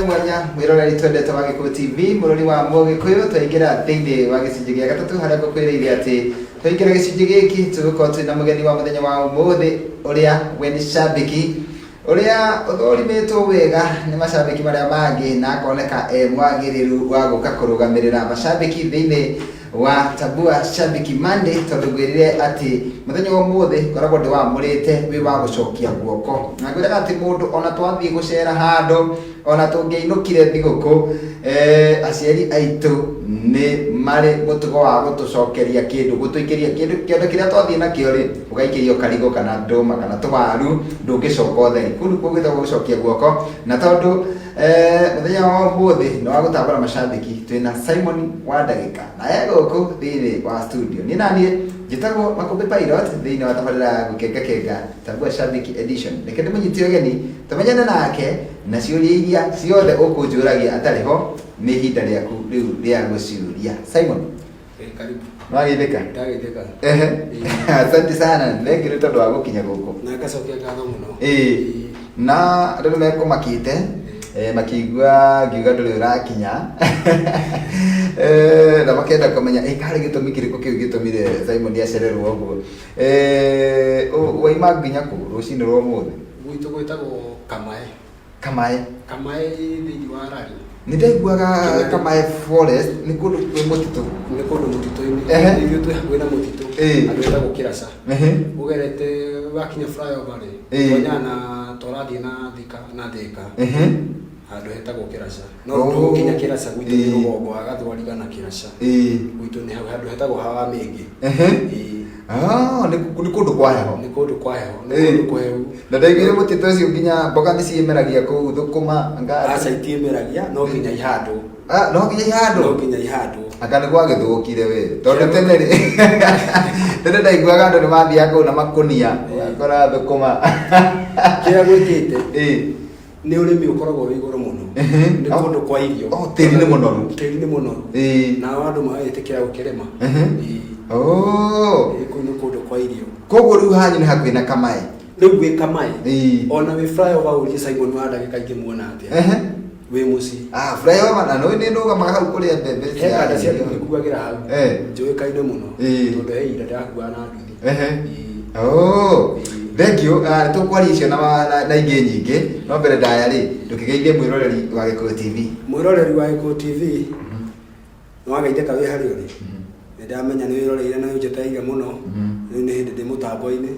mwanya mwiroreri twendete wa Gikuyu TV murori wa Mugikuyu twaingira thiini wa gicunji gia gatatu haria ngũkwĩrĩire atĩ twaingira gicunji gĩkĩ tũgũkorwo twĩna mũgeni wa mũthenya wa ũmũthĩ ũrĩa we nĩ shabiki ũrĩa ũthũrimĩtwo wega nĩ macambĩki marĩa mangĩ na akoneka mwagĩrĩru wa gũka kũrũgamĩrĩra macambĩki thĩinĩ wa Tabua Shabiki Monday tondũ ngwĩrire atĩ mũthenya wa ũmũthĩ ngoragwo ndĩwamũrĩte wĩ wa gũcokia guoko na ngwĩraga atĩ mũndũ ona twathiĩ gũcera handũ ona tũngĩinũkire thigũkũ aciari aitũ nĩ marĩ mũtugo wa gũtũcokeria kĩndũ gũtũikĩria kĩndũ kĩrĩa twathiĩ nakĩo rĩ ũgaikĩrio karigũ kana ndũma kana tũwaru ndũngĩcoka ũtheri kũu nĩkuo gwĩtagwo gũcokia guoko na tondũ mũthenya wa ũmũthĩ nĩ wa gũtambũra macambĩki twĩna Simon wa ndagĩka na gũkũ thĩinĩ wa studio niĩ naniĩ njĩtagwo Makũmbĩ Pilot thĩinĩ wa tabarĩra ya gũkengakenga Tabua Shabiki Edition reke ndĩmũnyitie ũgeni tũmenyane nake na ciũria iria ciothe ũkũnjũragia atarĩ ho nĩ ihinda rĩaku rĩu rĩa gũciũria Simon. Karibu. Nĩwageithĩka? Ndageithĩka. Asante sana thengiũ nĩ tondũ wa gũkinya gũkũ. Na ngacokia ngatho mũno. Na andũ nĩmekũmakĩte makĩigua ngiuga ndũrĩ ũrakinya na makenda kũmenya karĩ gĩtũmi kĩrĩkũ kĩu gĩtũmire Simon acererwo ũguo waima nginya kũ rũcinĩ rwa ũmũthĩ? Gwitũ gwĩtagwo Kamae. Kamae Thĩinĩ wa Rari. Nĩndaiguaga Kamae Forest nĩ kũndũ kwĩ mũtitũ. Nĩ kũndũ mũtitũ-inĩ. Ithuĩ twĩ hakuhĩ na mũtitũ. Andũ etagwo Kĩraca. Ũgerete wakinya flyover rĩ tonyana na tũrathiĩ na Thĩka. Handũ hetagwo Kĩraca. No ndũgũkinya Kĩraca gwitũ nĩ rũgongo wa Gathwariga na Kĩraca. Gwitũ nĩ handũ hetagwo hawa Mĩngĩ. Nĩ kũndũ kwa heho. Nĩ kũndũ kwa heho. Nĩ kũndũ kũhehu. Na ndaiguire mũtitũ ũcio nginya mboga nĩ ciĩmeragia kũu thũkũma ngari. Aca itiĩmeragia no nginya ihandwo. No nginya ihandwo? No nginya ihandwo. Aka nĩ gwagĩthũkire we tondũ tene ndaiguaga andũ nĩ mathiaga kũu na makũnia ũgakora thũkũma. Kĩrĩa gwĩkĩte nĩ ũrĩmi ũkoragwo wĩ igũrũ mũno. Nĩ kũndũ kwa irio. Tĩri nĩ mũnoru. Tĩri nĩ mũnoru. Nao andũ magagĩtĩkĩra gũkĩrĩma. Kũu nĩ kũndũ kwa irio. Koguo rĩu hanyu nĩ hakuhĩ na Kamae. Rĩu gwĩ Kamae. Ona wĩ flyover ũrie Simon wa ndagĩka ingĩmuona atĩa. Wĩ mũciĩ. Flyover na nĩ ndũgamaga hau kũrĩa mbembe cia. He kanda cia ngĩkuagĩra hau. Njũĩkaine mũno. Tondũ he ihinda ndakuaga na nduthi. Thengiũ tũkwaria icio na ingĩ nyingĩ no mbere ndaya rĩ ndũkĩgeithie mwĩroreri wa Gikuyu TV. Mwĩroreri wa Gikuyu TV nĩwageithĩka wĩ harĩa ũrĩ. Nĩndamenya nĩ wĩroreire na ũnjeteire mũno. Rĩu nĩ hĩndĩ ndĩ mũtambo-inĩ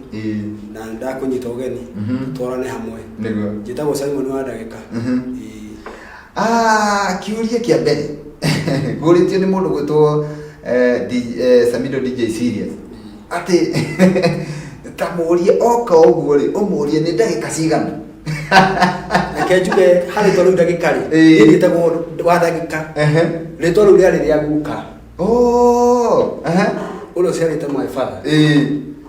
na ndakũnyita ũgeni twarane hamwe. Njĩtagwo Simon wa ndagĩka. Kĩũria kĩa mbere ngũrĩtio nĩ mũndũ gwĩtwo Samido DJ Serious atĩ ta mũrie oka ũguo rĩ ũmũrie nĩ ndagĩka cigana. Reke njuge harĩ tondũ ndagĩka rĩ njĩtagwo wa ndagĩka rĩtwa rĩu rĩarĩ rĩa guka. Ũrĩa ũciarĩte my father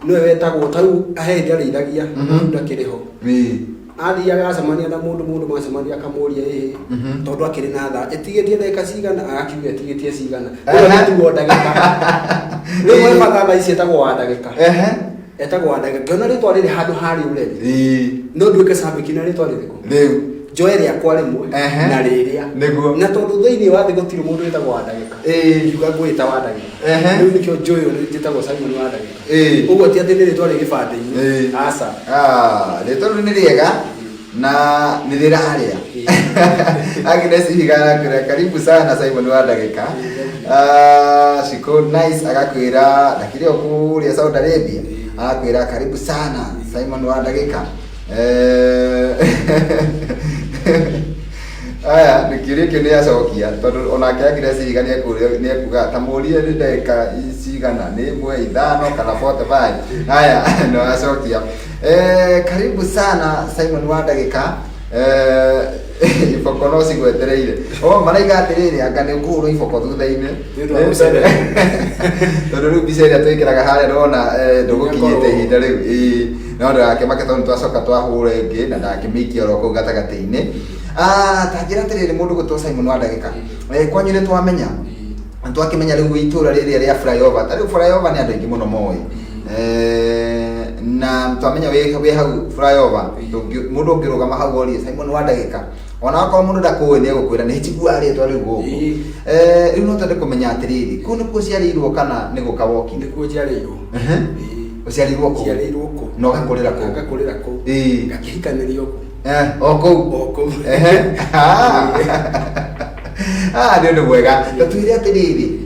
nĩwe wetagwo ta rĩu ahĩndĩ arĩithagia ndakĩrĩ ho. Athiaga acemania na mũndũ macemania akamũria tondũ akĩrĩ na tha etigĩtie ndagĩka cigana agakiuga etigĩtie cigana. Ũrĩa nĩtuo ndagĩka. Rĩu my father thaa ici etagwo wa ndagĩka. Etagwo wa ndagĩka. Ngĩona rĩtwa rĩrĩ handũ harĩ ũreri. No nduĩke shabiki na rĩtwa rĩrĩkũ? Rĩu njoe rĩakwa rĩmwe na rĩrĩa. Na tondũ thĩinĩ wa thĩ gũtirĩ mũndũ wĩtagwo wa ndagĩka. Ngiuga ngwĩta wa ndagĩka. Rĩu nĩkĩo njũĩ njĩtagwo Simon wa ndagĩka. Ũguo ti atĩ nĩ rĩtwa rĩ gĩbandĩ-inĩ. Aca. Rĩtwa rĩu nĩ rĩega na nĩ rĩrarĩa. Agnes Higana karibu sana Simon wa ndagĩka. Shiko nice agakwĩra ndakĩrĩ o kũrĩa Saudi Arabia. Agakwĩra karibu sana Simon wa ndagĩka. Aya nĩkĩũria kĩu nĩacokia tondũ onake Agnes Higana nĩekuga ta mũrie nĩ ndagĩka cigana nĩ 1 5 kana 45. Aya no acokia. Karibu sana Simon wa ndagĩka. Iboko no cigwetereire. Maraiga atĩrĩrĩ anga nĩ ũkũhũrwo iboko thutha-inĩ. Tondũ rĩu mbica ĩrĩa twĩkĩraga harĩa ndona ndũgũkinyĩte ihinda rĩu. No ndagakĩmake tondũ twacoka twahũra ĩngĩ na ndakĩmĩikia oro kũu gatagatĩ-inĩ. Ta njĩra atĩrĩrĩ mũndũ gwĩtwo Simon wa ndagĩka. Kwanyu nĩ twamenya twakĩmenya rĩu itũũra rĩrĩa rĩa flyover. Ta rĩu flyover nĩ andũ aingĩ mũno moĩ. Na twamenya wĩ hau flyover. Mũndũ ũngĩrũgama hau orie Simon wa ndagĩka ona ko mundu ndakuwe ni gukwira ni njigua ri twari guku riu no tende kumenya atiriri ku ni ku ciarirwo kana ni gukawoki ni ku ciarirwo uciarirwo ku no gakurira ku ngakihikanirio ku oku ndio wega twire atiriri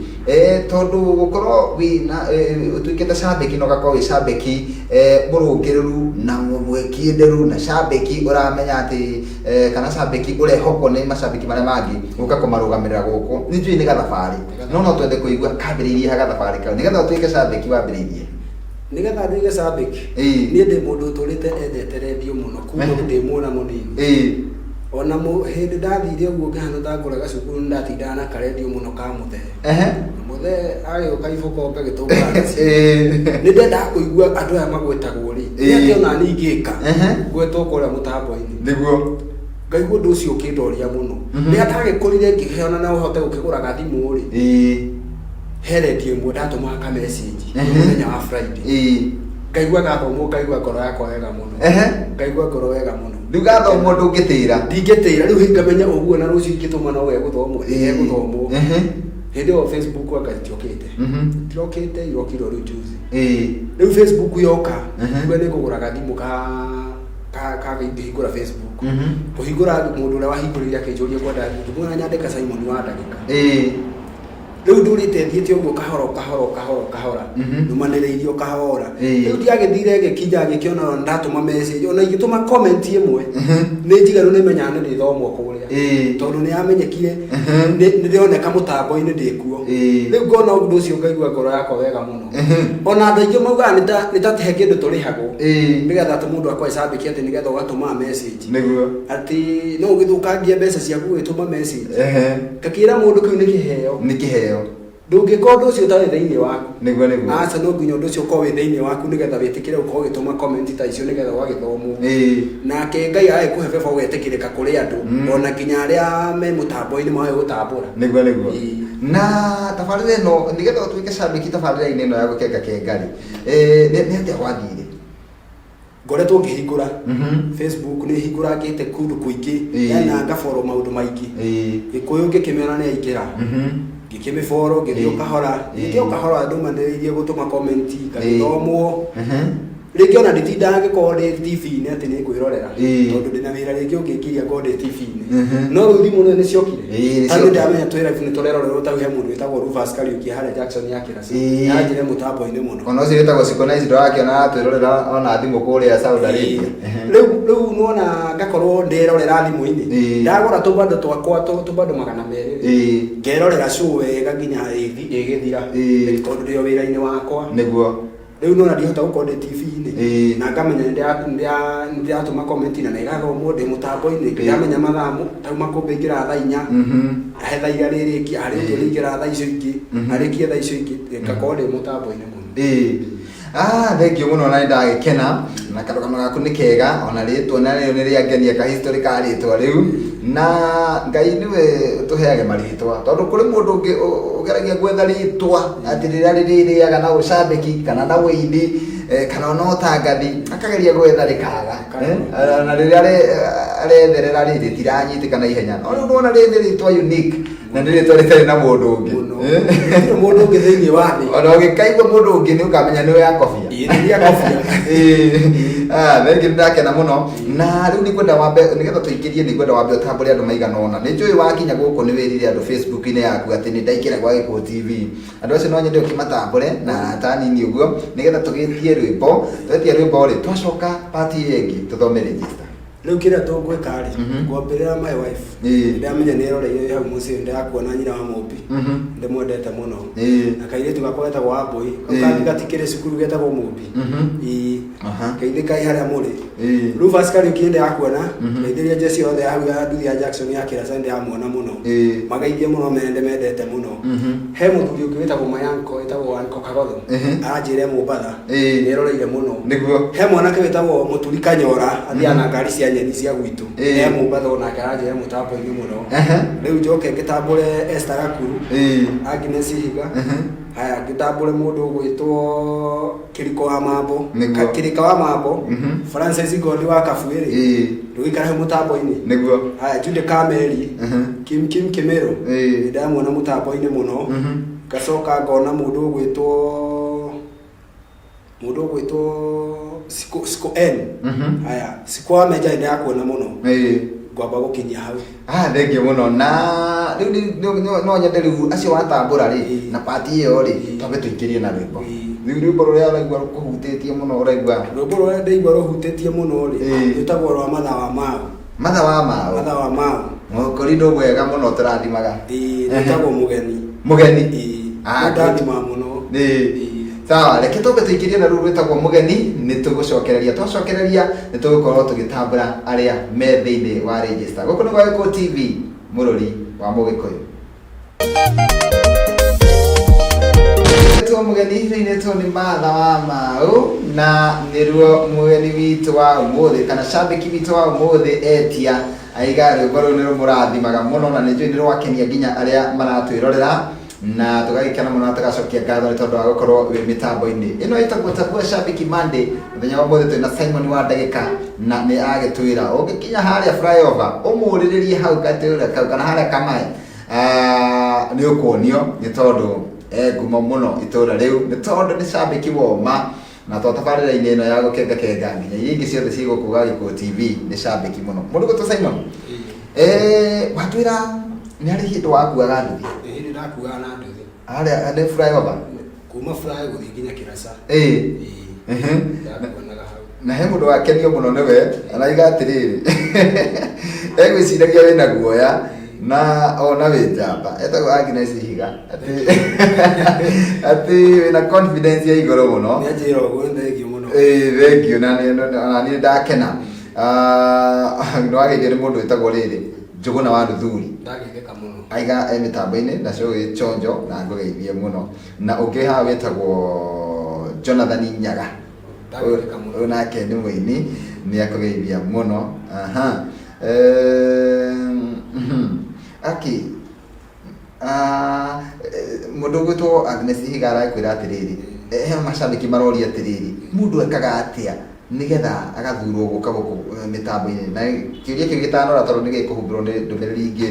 tondu gukorwo wina utuikete shabiki no gakorwo shabiki murungiru na mwekienderu na shabiki uramenya ati kana shabiki urehoko ni mashabiki mare mangi uka kumarugamirira guku ni njui ni gathabari no twende kuigua kabiririe ha gathabari kau nigetha utuike shabiki wambiririe nigetha ndige shabiki ni ndi mundu turite endete radio muno kuma ndi muona munini ona hindi ndathire uguo ngihana ndangora gacukuru ndatinda na karedio muno ka muthe ari ukaifuka ope gitumba ni ndenda kuigua andu aya magwetagwo ri ni ati ona ni ngika gwetwo kuria mutambo-ini niguo ngaigua ndu ucio ukindoria muno ni atagikurire ngiheona na uhote gukiguraga thimu ri heredio imwe ndatuma ka message muthenya wa Friday ngaigua gathomo ngaigua ngoro yakwa wega muno ngaigua ngoro wega muno ndugathomo ndungitira ndingitira riu hingamenya uguo na rucio ingituma no we guthomo guthomwo hindi o Facebook akatiokete tiokete irokiro riu juzi riu Facebook yoka ngwe ni kuguraga thimu ka hingura Facebook kuhingura mundu uria wahingurire akinjuria kwenda ndumuna nyandika Simon wa ndagika riu ndurite thiete uguo kahora numaniriirio kahora riu ndiagithire gikinya gikiona ndatuma message ona igituma comment imwe ni njigaru ni menya ni ndithomwo kuria tondu ni amenyekire ni ndioneka mutambo-ini ndikuo riu ngona undu ucio ngaigua ngoro yakwa wega muno ona andu aingi maugaga ni tatehe kindu turihagwo nigetha tu mundu akwa icambiki ati nigetha ugatuma message niguo ati no ugithukangia mbeca ciaku ugituma message kakira mundu kiu ni kiheo ndungikora undu ucio tari thiini waku niguo aca no nginya undu ucio ukorwo wi thiini waku nigetha witikire ukorwo ugituma comment ta icio nigetha wagithomwo nake Ngai agikuhe beba ugetikirika kuri andu ona nginya aria me mutambo-ini mawe gutambura niguo na tabarire no nigetha utuike shabiki tabarire-ini ino ya gukenga kengari ni atia gwathire ngoretwo ngihingura Facebook ni hingurangite kundu kuingi yana ngaboro maundu maingi gikuyu ngikimera ni aingira ngikimiforo ngithio kahora andu maniriirie gutuma comment ngagithomwo ringi ona nditindaga ngikorwo ndi TV-ini ati ni kwirorera tondu ndina wira ringi ungikiria ngorwo ndi TV-ini no riu thimu ni ciokire tani ndamenya twira ni turerorerwo tau he mundu witagwo Rufus Kariuki hara Jackson ya kirasi yanjire mutambo-ini muno ona ucio witagwo Synchronize ndo akiona twirorera ona thimu kuria Saudi Arabia riu nuona ngakorwo ndirorera thimu-ini ndagura tubando twakwa tubando 200 ngerorera show wega nginya igithira tondu ndio wira-ini wakwa niguo riu nona ndihota gukorwo ndi TV-ini na ngamenya ndiratuma comment na igathomwo ndi mutambo-ini ngamenya mathamu tau makumbe ingira thaa 4 he thaa iria ririkia hari ndio ingira thaa icio ingi arikie thaa icio ingi ngakorwo ndi mutambo-ini muno thank you muno na ndagikena na karugano gaku ni kega ona ritwa na rio ni riangenia ka history ka ritwa riu na Ngai niwe tuheage maritwa tondu kuri mundu ungi ugeragia gwetha ritwa ati riria ririaga na ucambiki kana na weidi kana no tangathi akageria gwetha rikaga na riria aretherera riri tiranyitika na ihenya no ndona riri ritwa unique na nä rä twa rä tarä na må ndå å ngä må ndå å ngä thä inä wa thä ona å gä kaigua må ndå å ngä nä å kamenya nä we yakobia thengä nä ndakena må no na rä u nä kwenda wambe nä getha tå ingä rie nä kwenda wambe å tambå re andå maigana ona nä njå ä wakinya gå kå nä wä rire andå Facebook-inä yaku atä nä ndaingä ra gwa gä kå TV andå acio no nyende å kä matambå re na tanini å guo nä getha tå gä tie rwä mbo twetia rwä mbo rä twacoka pati ä ngä tå thome register riu kira tungwika ri ngwambirira my wife ndamenya ni roreire hau muci ndakuona nyina wa Mumbi ndimwendete muno na kairitu gakwa getagwo Wambui kathi gatikire cukuru getagwo Mumbi kaithe kai haria muri Rufus Kariuki ndakuona kaithiria jesi othe hau ya nduthi ya Jackson ya kirasa ndamuona muno magaithie muno mendete muno he muthuri ungi witagwo Mayanko witagwo Anko Kagodho anjire Mumbatha ni roreire muno he mwanake witagwo Muturi Kanyora athiana ngari cia nyeni cia gwitu e Mumbatha ona karaje mutambo-ini muno riu njoke ngitambure Esther Gakuru Agnes Higa haya gitambure mundu gwitwo Kiriko wa Mambo Kirika wa Mambo Francis Gondi wa Kafuiri ndugikara he mutambo-ini niguo haya Jude Kameri Kim Kimero ndamwona mutambo-ini muno gacoka ngona mundu gwitwo Siko N haya Siko ameja inde akuona muno ngwamba gukinyia hau thengio muno na no nyende riu acio watambura ri na party iyo ri twabe tuikirie na rwimbo riu ruria uraigua ruhutitie muno uraigua rwimbo ruria ndaigua ruhutitie muno ri rutagwo rwa matha wa mau korindo mwega muno turathimaga rutagwo mugeni ndathima muno sawa reke tũmbe tũingĩrie na rũrũ rwĩtagwo mũgeni nĩ tũgũcokereria twacokereria nĩ tũgũkorwo tũgĩtambũra arĩa me thĩinĩ wa register gũkũ nĩ gwa Gĩkũyũ TV mũrũri wa Mũgĩkũyũ mũgeni rĩinĩtwo nĩ Martha wa Mau na nĩruo mũgeni witũ wa ũmũthĩ kana shabiki witũ wa ũmũthĩ etia aiga rwĩmbo rũu nĩ rũmũrathimaga mũno na nĩ njũĩ nĩ rwakenia nginya arĩa maratwĩrorera na tugagikana muno tugacokia ngatho ni tondu wa gukorwo wi mitambo-ini ino itagwo Tabua Shabiki Monday muthenya wa mothe twina Simon wa ndagika na ni agitwira ungikinya haria flyover umuriririe hau gatira kau kana haria kamae ni ukonio ni tondu ngumo muno itura riu ni tondu ni shabiki woma na tabarĩra-inĩ ino ya gukenga nginya iria ingĩ ciothe cigũkũga Gĩkũyũ TV ni shabiki muno mundu gutu Simon watwira ni ari hindu wakuaga nduthi ndakuaga na nduthi aria ande flyover kuma fly guthi nginya Kirasa ndakuonaga hau na he mundu wakenio muno niwe araiga atiriri egwiciragia wina guoya na ona wi njamba etagwo Agnes Higa ati wina confidence ya igoro muno ni ajira uguo thengio muno thengio na ni ndakena no agithie ni mundu etagwo riri Njuguna wa Nduthuri ndagitheka muno aiga mitambo-ini na show chonjo na ngogeithie muno na ungi ha wetagwo Jonathan Nyaga ndagitheka muno onake ni muini ni akugeithia muno aki mundu gwitwo Agnes Higa arakwira atiriri he mashabiki maroria atiriri mundu ekaga atia nigetha agathurwo guka guku mitambo-ini na kiuria kiu gitanora tondu ni gikuhumbirwo ni ndumiriri ingĩ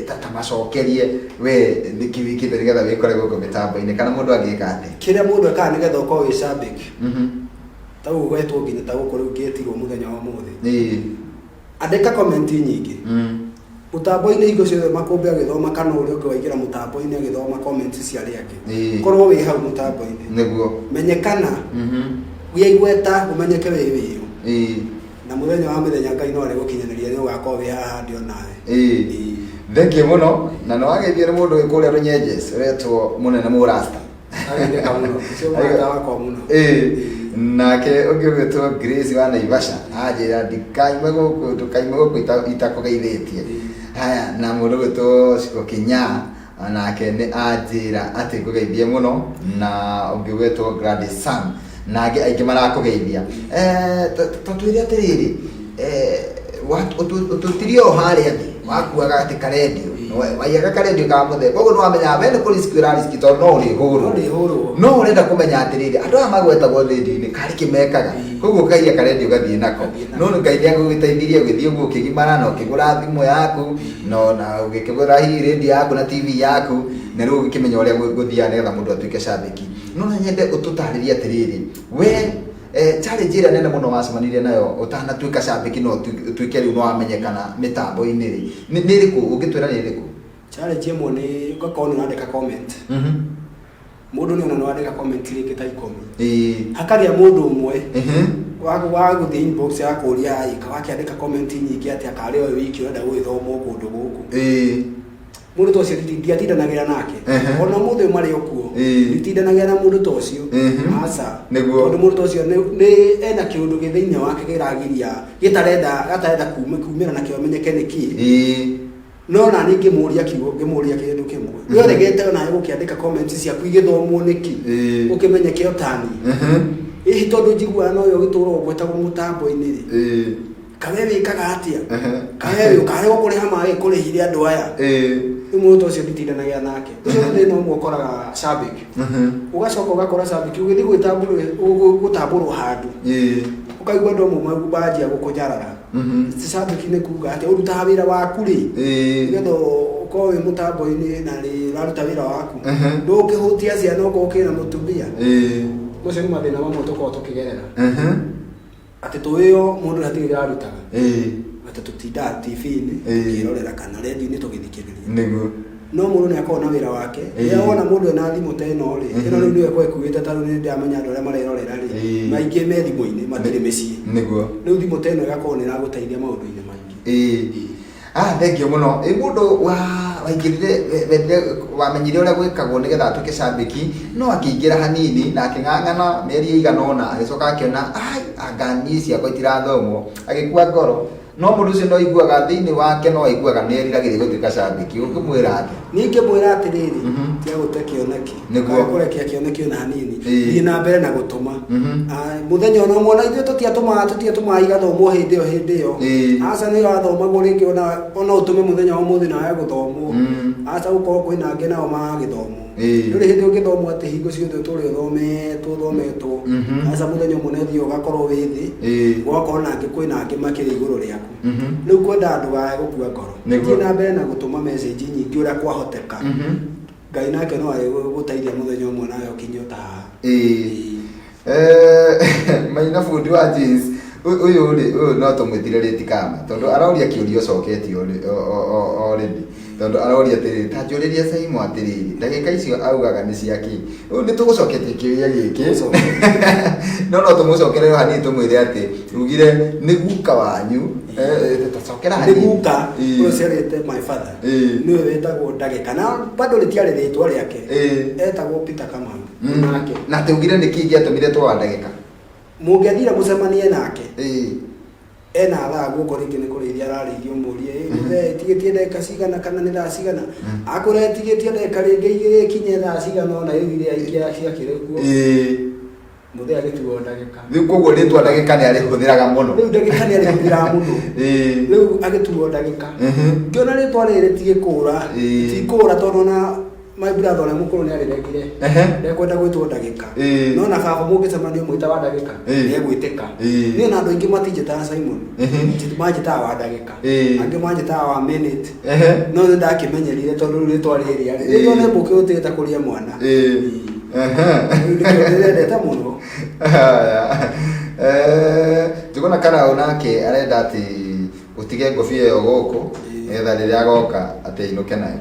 ta macokerie we ni kiwikite nigetha wikore guku mitambo-ini kana mundu angika ati kiria mundu ekaga nigetha ukorwo wi shabiki ta ugwetwo nginya ta gukorwo ngetirwo muthenya wa muthi andika comment nyingi mutambo-ini hingo ciothe makumbi agithoma kana uria ungi waingira mutambo-ini agithoma comment cia aria angi korwo wi hau mutambo-ini niguo menyekana wiaigweta umenyeke wi wiru na muthenya wa mithenya Ngai no ari gukinyaniria ni ugakorwo wi haha ndio nawe thengio muno na no ageithie ni mundu wikuria Runyenjes uretwo munene Murasta agitheka muno cio mwata wakwa muno nake ungi wetwo Grace wa Naivasha ajira ndikaime guku tukaime guku itakugeithĩtie haya na mundu wetwo Siko Kinya nake ni ajira ati kugeithie muno na ungi wetwo Gladys Sam nage aingĩ marakugeithia totwire atiriri ututirio haria thi wakuaga ati karendio waiaga karendio ka muthemba koguo no wamenya we ni kuriskira riski tondu no uri huru no urenda kumenya atiriri andu aya magwetagwo radio-ini kari kimekaga koguo kaiya karendio gathie nako no ngai agugiteithirie gwithie uguo ukigimara na ukigura thimu yaku no na ugikigura hi radio yaku na TV yaku na riu ukimenya uria guthia nigetha mundu atuike shabiki no na nyende ututaririe atiriri we challenge ĩrĩa nene muno wacemanirie nayo utanatuika shabiki no tuike riu no wamenyekana mitambo-ini ri ni iriku ungitwira ni iriku challenge imwe ni ugakorwo ni andika comment mundu ni ona no andika comment ringi ta 10 hakagia mundu umwe wa guthie inbox ya kuria aika wakiandika comment nyingi ati akari o wiki urenda gwithoma kundu guku mundu tocio ndiatindanagira nake ona muthe mari okuo nditindanagira na mundu tocio asa tondu mundu tocio ni ena kiundu githiini wake giragiria gatarenda kumira na kimenyeke niki no na ningi muria kindu kimwe yore gete ona gukiandika comments ciaku igithomwo niki ukimenyeke otani tondu njiguana no yo gituro gwetagwo mutambo-ini ri kawe wikaga atia kawe ukare gukuriha mai kurihire andu aya Umuto cio nditindanagia nake. Ucio thina umwe ukoraga shabik. Ugacoka ugakora shabik ugithi gutambũrwo handu. Ukaigua ndo mu magubanjia gukunyarara. Shabik ni kuga ati uruta wira waku ri. Ngetho ukowe mutambo-ini na ri raruta wira waku. Ndũngĩhutia ciana ũkokĩra mũtumia. Ucio ni mathina mamwe tukoragwo tukigerera. Ati tuyo mundu hatigire arutaga. Ati tutinda TV-ini kirorera kana radio-ini tugithikiriria. Niguo. No mundu ni akona wira wake. Ria wona mundu ena thimu ta ino ri. Ino ni ndio ekwe kuite ta ni ndamenya andu aria marerorera ri. Maingi me thimu-ini matire mecii. Niguo. Riu thimu ta ino igakorwo ni iraguteithia maundu-ini maingi. Thengio muno. Mundu waingirire wamenyire uria gwikagwo nigetha atuike cambiki no akiingira hanini na aking'ang'ana mieri igana ona agicoka akiona anga nyi ciakwa itirathomwo agikua ngoro no mundu ucio no iguaga thiini wake no aiguaga ni eriragĩria gũtuĩka cambiki ũkĩmwĩra atĩ ningĩmwĩra atĩrĩrĩ tia gũte kĩoneki nĩguo kũrekia kĩoneki ona hanini thiĩ na mbere na gũtũma mũthenya ona mwana ithuĩ tũtiatũmaga igathomwo hĩndĩ ĩyo aca nĩ irathomagwo rĩngĩ ona ũtũme mũthenya wa ũmũthĩ nawe gũthomwo aca gũkorwo kwĩna angĩ nao magagĩthomwo ndũrĩ hĩndĩ ũngĩthomwo atĩ hingo ciothe ũtũre ũthometwo aca mũthenya ũmwe nĩ ũthiĩ ũgakorwo wĩ thĩ ũgakorwo nangĩ kwĩna angĩ makĩrĩ igũrũ rĩaku rĩu kwenda andũ aya gũkua ngoro thiĩ na mbere na gũtũma message nyingĩ ũrĩa kwahoteka Ngai nake no agũteithia mũthenya ũmwe nawe ũkinye ta Maina fundi wa jeans uyu no tumwithire ritikama tondu aroria kiurio coketio already tondu aroria atiri ta njuriria Saimo atiri ndagika icio augaga ni ciaki ni tugucoketie kiuria giki no tumucokerera hani tumwire ati rugire ni guka wanyu tutacokera hani ni guka ucerete my father niwe wetagwo ndagika na bado ritiari ritwa riake etagwo Peter Kamau nake na tugire ni kingi atumire twa ndagika mungiathira mucemanie nake ena thaa guko ringi ni kuriithia arariithio murie tigitie ndeka cigana kana ni thaa cigana akure tigitie ndeka ringi igire kinye thaa cigana ona ithire aikia ciakire kuo muthia agituo ndagika riu koguo ritwa ndagika ni arihuthiraga muno riu ndagika ni arihuthiraga muno riu agituo ndagika ngiona ritwa riri tigikura tikura tondu na my brother ole mukuru ni ariregire ndekwenda gwitwo ndagika no na baba mungicemania mwita wa ndagika ni egwitika ni na andu ingi matinjita Simon manjita wa ndagika angi manjita wa minute no ndakimenyerire tondu ritwa riri ritwa ni mbuki utigita kuria mwana ndeta muno tugona kana onake arenda ati utige ngofia yo goko etha riria agoka ati inuke nayo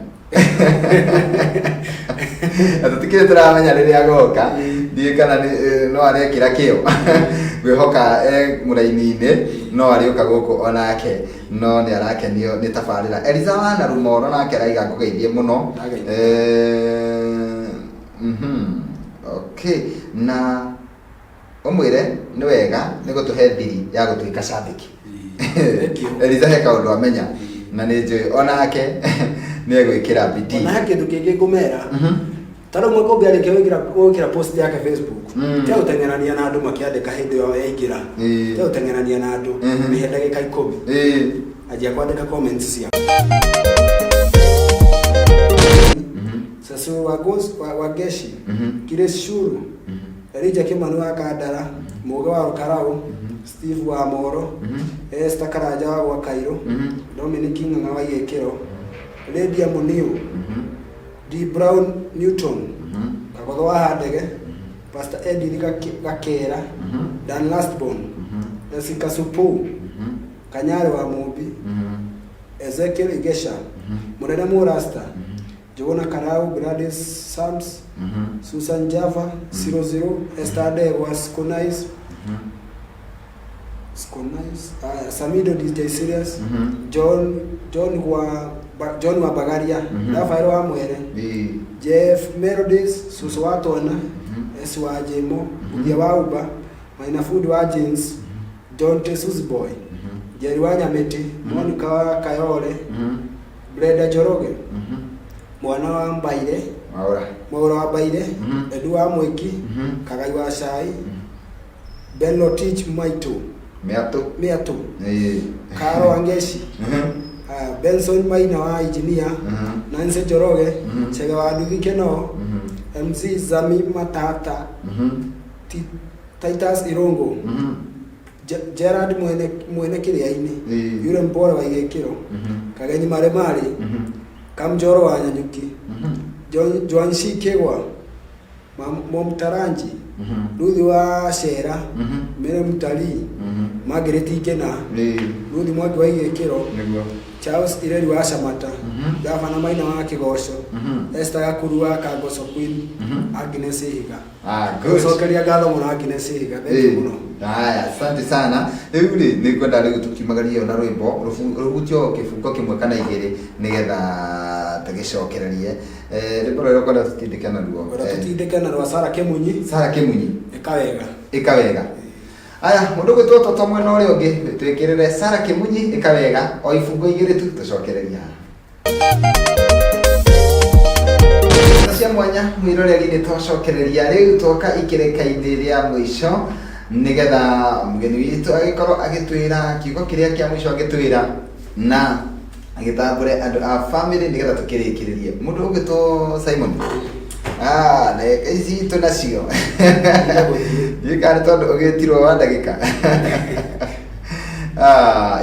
atukire turamenya riria agoka ndie kana no arekira kio gwihoka muraini-ini no arioka guku onake no ni arakenio ni tabarira Eliza wana rumoro nake raiga kugeithie muno okay na umwire ni wega ni gutuhe thiri ya gutuika cambiki Eliza he kaundu amenya na ni njui onake ni egwikira bidii ona kindu kingi ngumera taro mwe kombe areke wikira post yake Facebook tia utengerania na andu makiandika hindi yo yaingira tia utengerania na andu ni ndagika 10 ajia kwandika comments cia Sasu wageshi kire shuru Erija Kimanu wa Kandara Muga wa Rukarau Steve wa Moro Esther Karaja wa Kairo Dominic Ng'ang'a wa Yekero Lydia Muniu D Brown Newton Kagodho wa Handege Pastor Eddie Gakera Dan Lastborn Jessica Supu Kanyari wa Mubi Ezekiel Igesha Munene Murasta Jona Karau Gladys Sams Susan Java 00 Esther was Skonais Samido DJ Serious John wa Bagaria Rafael wa Mwere Jeff Melodies Susu wa Tona Esu wa Jemo Udia wa Uba Maina Food wa Jeans John Jesus Boy Jerry wa Nyameti Monica wa Kayole Brenda Joroge mwana wa Mbaire Maura wa Mbaire Edu wa Mwiki Kagai wa Shai Bello Teach Maito Miato Karo Angeshi Benson Maina wa engineer, Nancy Joroge, Chega wa Nduthi Keno, MC Zami Matata, Titus Irongo, Gerard Mwene Kiriaini, yule mpora wa Igekiro, Kagenyi Maremari, Kamjoro wa Nyanyuki, Joan Shikewa, Momtaranji, Ruthi wa Shera, Mere Mutali, Margaret Ikena, Ruthi Mwaki wa Igekiro, Charles Ireri wa Shamata, Gavana Maina wa Kigosho, Esther Gakuru wa Kagoso Queen, Agnes Higa. Good. So karia galo mwana Agnes Higa. Haya, asante sana. Rĩu nĩ kwenda rĩu tukimagaria na rwĩmbo rũhutio kĩbungo kĩmwe kana igĩrĩ nĩgetha tũgĩcokererie. Rĩmbo rĩrĩa kwenda tutindĩkana ruo. Tutindĩkana ruo Sara Kemunyi. Sara Kemunyi. Ĩkawega. Aya, mũndũ gwĩtwo Toto mwena ũrĩa ũngĩ twĩkĩrĩre Sara Kemunyi ĩkawega o ibungo igĩrĩ tu tũcokereria. Cia mwanya mwiroreri nĩ twacokereria rĩu twoka ikĩrĩka-inĩ rĩa mũico nĩgetha mũgeni witũ agĩkorwo agĩtwĩra kiugo kĩrĩa kĩa mũico agĩtwĩra na agĩtambũre andũ a family nĩgetha tũkĩrĩkĩrĩrie. Mũndũ ũgwĩtwo Simon na ici tunacio gĩkarĩ tondũ ũgĩtirwo wa ndagĩka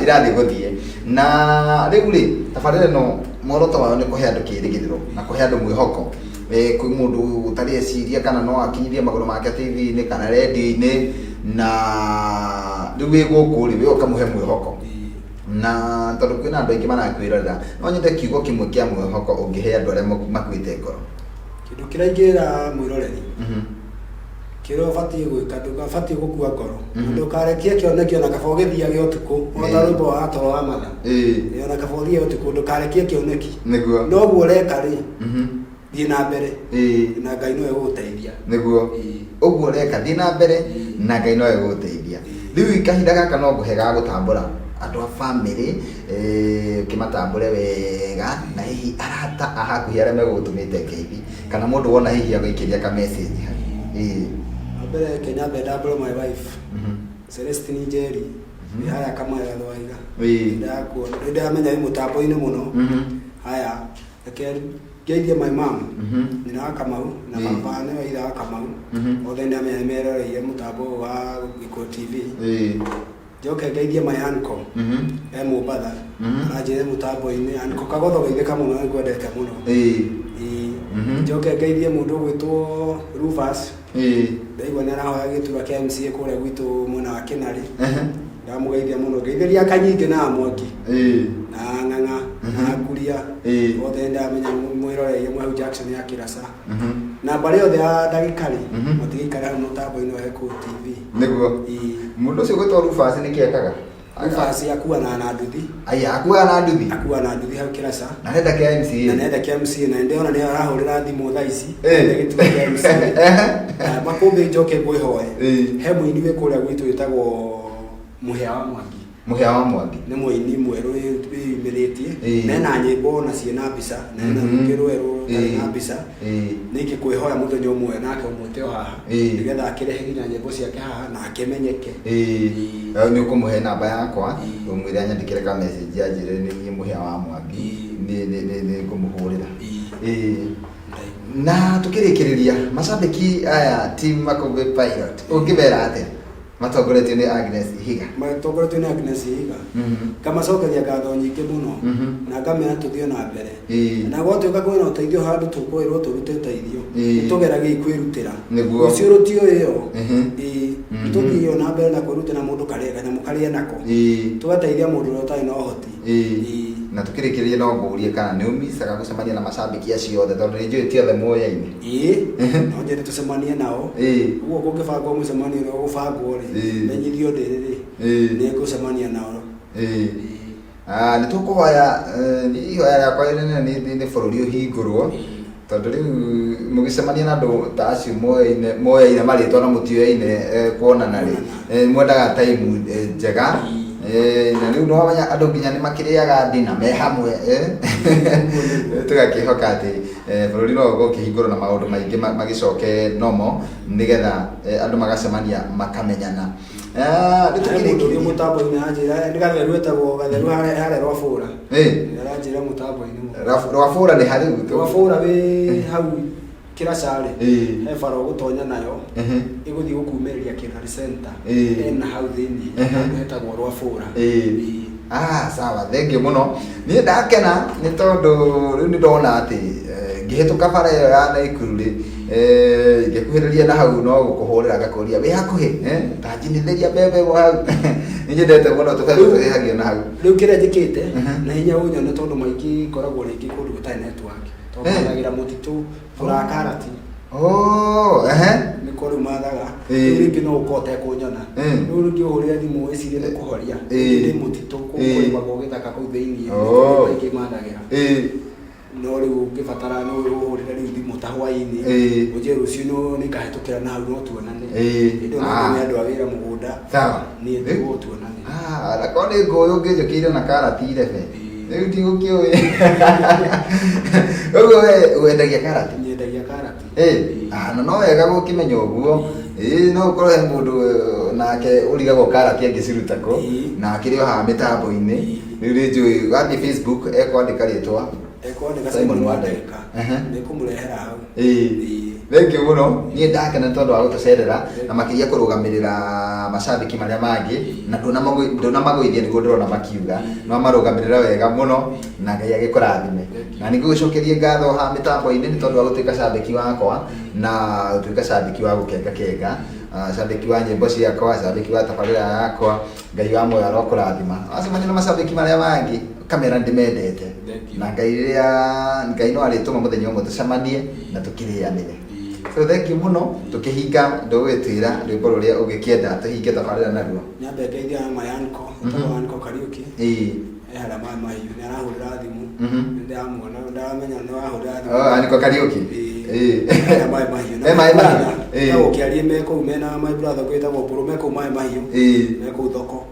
irathiĩ gũthiĩ na rĩu rĩ tabarĩra no muoroto wao nĩ kũhe andũ kĩĩrĩgĩrĩro na kũhe andũ mwĩhoko kwĩ mũndũ ũtarĩ eciria kana no akinyithie magũrũ make TV-inĩ kana radio-inĩ na rĩu wĩ gũkũ rĩ we ũkamũhe mwĩhoko na tondũ kwĩna andũ aingĩ marakwĩrorera no nyende kiugo kĩmwe kĩa mwĩhoko ũngĩhe andũ arĩa makuĩte ngoro. Kĩndũ kĩrĩa ingĩra mwĩroreri kĩrĩa ũbatiĩ gwĩka ndũbatiĩ gũkua ngoro ndũkarekie kĩonekio na kaba ũgĩthiage ũtukũ ota rwĩmbo wa toro wa matha na kaba ũthiage ũtukũ ndũkarekie kĩoneki noguo ũreka rĩ thiĩ na mbere na Ngai no egũgũteithia nĩguo ũguo ũreka thiĩ na mbere na Ngai no egũgũteithia. Rĩu kahinda gaka no ngũhe ga gũtambũra andũ a family ũkĩmatambũre wega na hihi arata a hakuhĩ arĩa megũgũtũmĩte ngeithi kana mũndũ wona hihi agũikĩria ka message mbere Kenya ndambũre my wife Celestine Njeri haya kama ya Thwaiga ndamenya wĩ mũtambo-inĩ mũno haya geithia my mom nina Kamau na baba nĩ waitha Kamau othe ndamenya meroreire mũtambo wa Gĩkũ TV njoke geithia my uncle Mũmbatha aranjĩre mũtambo-inĩ uncle Kagotho geithĩka mũno nĩ ngwendete mũno njoke geithie mũndũ ũgwĩtwo Rufus ndaigua nĩ arahoya gĩturwa kĩa MCA kũrĩa gwitũ mwena wa Kĩnarĩ ndamũgeithia mũno geithĩria Kanyingĩ na Mwangi na Ng'ang'a na Kuria othe ndamenya mwĩroreire Mwau Jackson ya Kĩraca na mbarĩ othe ya ndagĩkarĩ matigĩikara mũtambo-inĩ wa Gĩkũ TV nĩguo mũndũ ũcio gwĩtwo Rufus nĩkĩ ekaga? Rufus akuana na nduthi akuana na nduthi hau Kĩraca na nenda kĩa MCA na ndĩona nĩ arahũrĩra thimũ thaa ici gĩturwa kĩa MCA makũmbĩ njoke ngwĩhoe he mũini wĩ kũrĩa gwitũ wĩtagwo Mũhĩa wa Mwangi nĩ mũini mwerũ wĩyumĩrĩtie mena nyĩmbo na ciĩna mbica na rũngĩ rwerũ tarĩ na mbica nĩngĩ kwĩhoya mũthenya ũmwe nake ũmwĩte o haha nĩgetha akĩrehe nginya nyĩmbo ciake haha na akĩmenyeke. Nĩ ũkũmũhe namba yakwa ũmwĩre anyandĩkĩre ka message anjĩre nĩ niĩ Mũhĩa wa Mwangi nĩ ngũmũhũrĩra na tũkĩrĩkĩrĩria macambĩki aya team Makombe Pilot ũngĩmera atĩa matongoretio nĩ Agnes Ihiga kamacokeria ngatho nyingĩ mũno na ngamera tũthiĩ na mbere na gwatuĩka kwĩna ũteithio handũ tũkwĩrwo tũrute ũteithio nĩtũgeragia kwĩrutĩra ũcio rũtio ĩyo tũthiĩ na mbere na kwĩrutĩra mũndũ karĩa kanyamũ karĩa nako tũgateithia mũndũ ũrĩa ũtarĩ na ũhoti na tũkĩrĩkĩrĩria no ngũrie kana nĩ ũmicaga gũcemania na macambĩki acio othe tondũ nĩ njũĩ ti othe muoyaine no nyende tũcemanie nao ũguo kũngĩbangwo mũcemanio ũrĩa ũgũbangwo rĩ menyithio ndĩrĩ nĩ ngũcemania nao nĩ tũkũhoya ihoya rĩakwa nĩ bũrũri ũhingũrwo tondũ rĩu mũgĩcemania na andũ ta acio moyaine marĩtwa na mũtioyaine kuonana rĩ mwendaga time njega na rĩu no wamenya andũ nginya nĩ makĩrĩaga ndina me hamwe tũgakĩhoka atĩ bũrũri no ũgũkĩhingũrwo na maũndũ maingĩ magĩcoke nomo nĩgetha andũ magacemania makamenyana. Nĩtũkĩrĩkĩrĩria mũtambo-inĩ anjĩra nĩ gatheru etagwo gatheru harĩa Rwabũra. Aranjĩra mũtambo-inĩ Rwabũra nĩ harĩ gwitũ. Rwabũra wĩ hau Kĩracari. He bara ũgũtonya nayo ĩgũthiĩ gũkumĩrĩria Kĩnari Center. Na hau thĩinĩ handũ hetagwo Rwabũra. Sawa, thengio mũno. Niĩ ndakena nĩ tondũ rĩu nĩ ndona atĩ ngĩhĩtũka bara ĩyo ya Naikuru-rĩ ngĩkuhĩrĩria na hau no gũkũhũrĩra ngakũria wĩ hakuhĩ tanjinithĩria mbembe hau. Nĩ nyendete mũno tũhagio na hau. Rĩu kĩrĩa njĩkĩte na hinya ũnyone tondũ maingĩ koragwo rĩngĩ kũndũ gũtarĩ network. Tondũ mũtitũ kũraga karati. Nĩko rĩu mathaga. Rĩu rĩngĩ no ũkorwo ũtekũnyona. Rĩu rĩngĩ ũhũrĩre thimũ wĩcirie nĩ kũhoria. Ndĩ mũtitũ kũrĩmagwo gĩthaka kũu thĩinĩ. Maingĩ mathagĩra. No rĩu ũngĩbatara no ũhũrĩre rĩu thimũ ta hwaĩ-inĩ. Ũnjĩre rũciũ nĩ ngahĩtũkĩra na hau no tuonane. Hĩndĩ ĩyo nĩ andũ a wĩra mũgũnda. Niĩ nĩguo tuonane. Nakorwo nĩ ngũyũ ũngĩnjũkĩire na karati irebe. Rĩu ndigũkĩũĩ. Ũguo we wendagia karati? Nyendagia karati. No wega gũkĩmenya ũguo. No ũkorwo he mũndũ nake ũrigagwo karati angĩciruta kũ na akĩrĩ o haha mĩtambo-inĩ. Rĩu nĩ njũĩ wathiĩ Facebook ekwandĩka rĩtwa Simon Wandeka. Nĩkũmũrehera hau. Thengio mũno. Niĩ ndakena tondũ wa gũtũcerera na makĩria kũrũgamĩrĩra macambĩki marĩa mangĩ na ndũnamagũithia nĩguo ndĩrona makiuga no marũgamĩrĩra wega mũno na Ngai agĩkũrathime. Na nĩ ngũgũcokeria ngatho haha mĩtambo-inĩ nĩ tondũ wa gũtuĩka cambĩki wakwa na gũtuĩka cambĩki wa gũkengakenga, cambĩki wa nyĩmbo ciakwa, cambĩki wa tabarĩra yakwa. Ngai wa muoyo arokũrathima. Wacemania na macambĩki marĩa mangĩ kamera ndĩmendete na Ngai no arĩtũma mũthenya ũmwe tũcemanie na tũkĩrĩanĩre. So thank you mũno tũkĩhinga ndũgwĩtwĩra rwĩmbo rũrĩa ũngĩkĩenda tũhinge tabarĩra naruo. Nyambe ngeithia Mayanko, Mayanko Kariuki. Ehara mahiũ nĩ arahũrĩra thimũ. Nĩndamuona ndamenya nĩ arahũrĩra thimũ. Nĩko Kariuki. Ehara mahiũ. Na gũkĩarie me kũu mena my brother gwĩtagwo Mbũrũ me kũu mahiũ. Me kũu thoko.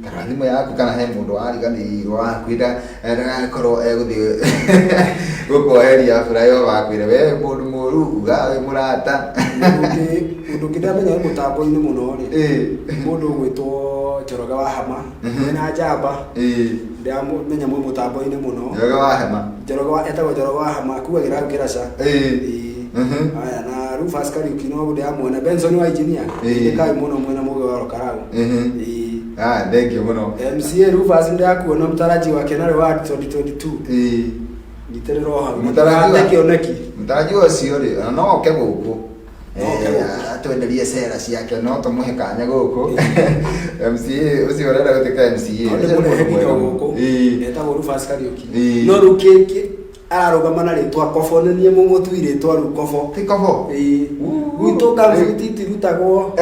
Kana thimũ yaku kana he mũndũ wariganĩirwo wakwĩra ndagakorwo egũthiĩ gũkwoheria furayo wakwĩra we mũndũ mũru uga wĩ mũrata. Mũndũ ũngĩ ndamenya mũtambo-inĩ mũno-rĩ mũndũ ũgwĩtwo Njoroge wa Hama na Njamba. Ndamenya mwĩ mũtambo-inĩ mũno. Njoroge wa Hama. Etagwo Njoroge wa Hama akuagĩra hau Kĩraca. Haya na Rufus Kariuki no ndamuona. Benson wa engineer ndikai mũno mwena mũgĩ wa Rokarau. Thengio mũno. MCA Rufus ndakuona mũtaraji wake narĩ wa 2022. Ngiterero hau. Mũtaraji ũcio-rĩ no oke gũkũ. Atwenderie cera ciake no tũmũhe kanya gũkũ. MCA ũcio ũrenda gũtuĩka MCA. Etagwo Rufus Kariuki. No rĩu kĩngĩ ararũgama na rĩtwa Kobo nĩ niĩ mũmũtui rĩtwa rĩu Kobo. Ti Kobo? Gwitũ kambuti itirutagwo.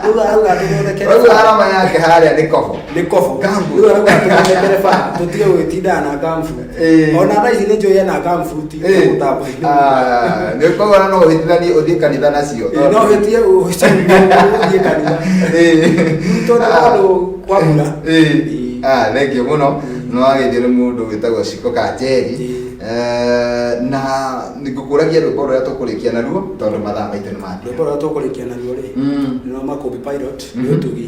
Rĩu arama yake harĩa nĩ Kobo. Nĩ Kobo. Rĩu arauga tũmũrekere bara tũtige gwĩtinda na kambuti. Ona thaa ici nĩ njũĩ na kambuti mũtambo-inĩ. Nĩ kũgora no ũhĩtithanie ũthiĩ kanitha nacio. No hĩtie ũthiĩ kanitha. Tondũ andũ kwa mbura. Thengio mũno. No agĩthiĩ nĩ mũndũ wĩtagwo Ciko Kanjeri. Na ngũkũragia rwĩmbo rũrĩa tũkũrĩkia naruo tondũ mathaa maitũ nĩ mathira. Rwĩmbo rũrĩa tũkũrĩkia naruo-rĩ nĩ Makũmbĩ Pilot nĩ ũtugi.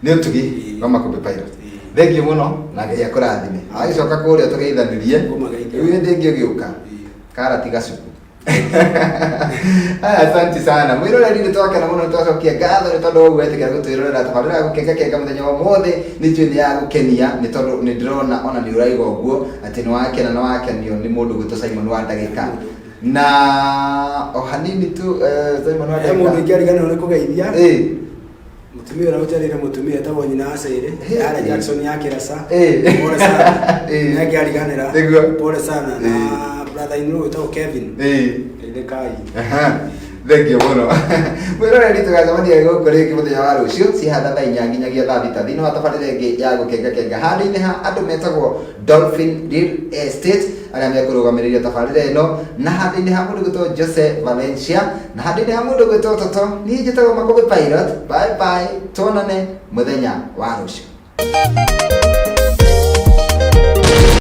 Nĩ ũtugi wa Makũmbĩ Pilot. Thengio mũno na Ngai akũrathime. Agĩcoka kũrĩa tũgeithanĩrie. Rĩu hĩndĩ ĩngĩ ũgĩũka karati gacuku. Asante sana. Mwĩroreri nĩ twakena mũno nĩ twacokia ngatho nĩ tondũ woguo wetĩkĩra gũtwĩrorera tabarĩra ya gũkengakenga mũthenya wa ũmũthĩ nĩ njũĩ nĩ ya gũkenia nĩ tondũ nĩ ndĩrona ona nĩ ũraiga ũguo atĩ nĩ wakena na wakenio nĩ mũndũ gwĩtwo Simon Wandagĩka na o hanini tu Simon Wandagĩka. Mũndũ ũngĩ ariganĩrwo nĩ kũgeithia mũtumia ũrĩa ũjarĩire mũtumia etagwo nyina Acĩrĩ Ara Jackson ya Kĩraca. Pole sana. Nĩ ariganĩra. Pole sana na brother in law wĩtagwo Kevin. Thengio mũno. Mwĩroreri tũgacemania gũkũ rĩngĩ mũthenya wa rũciũ cihanda thaa 4 nginyagia thaa 6 thĩinĩ wa tabarĩra ĩngĩ ya gũkengakenga handũ-inĩ ha andũ metagwo Dolphin Real Estate arĩa mekũrũgamĩrĩria tabarĩra ĩno na handũ-inĩ ha mũndũ gwĩtwo Jose Valencia na handũ-inĩ ha mũndũ gwĩtwo Toto niĩ njĩtagwo Makũmbĩ Pilot. Bye bye tuonane mũthenya wa rũciũ.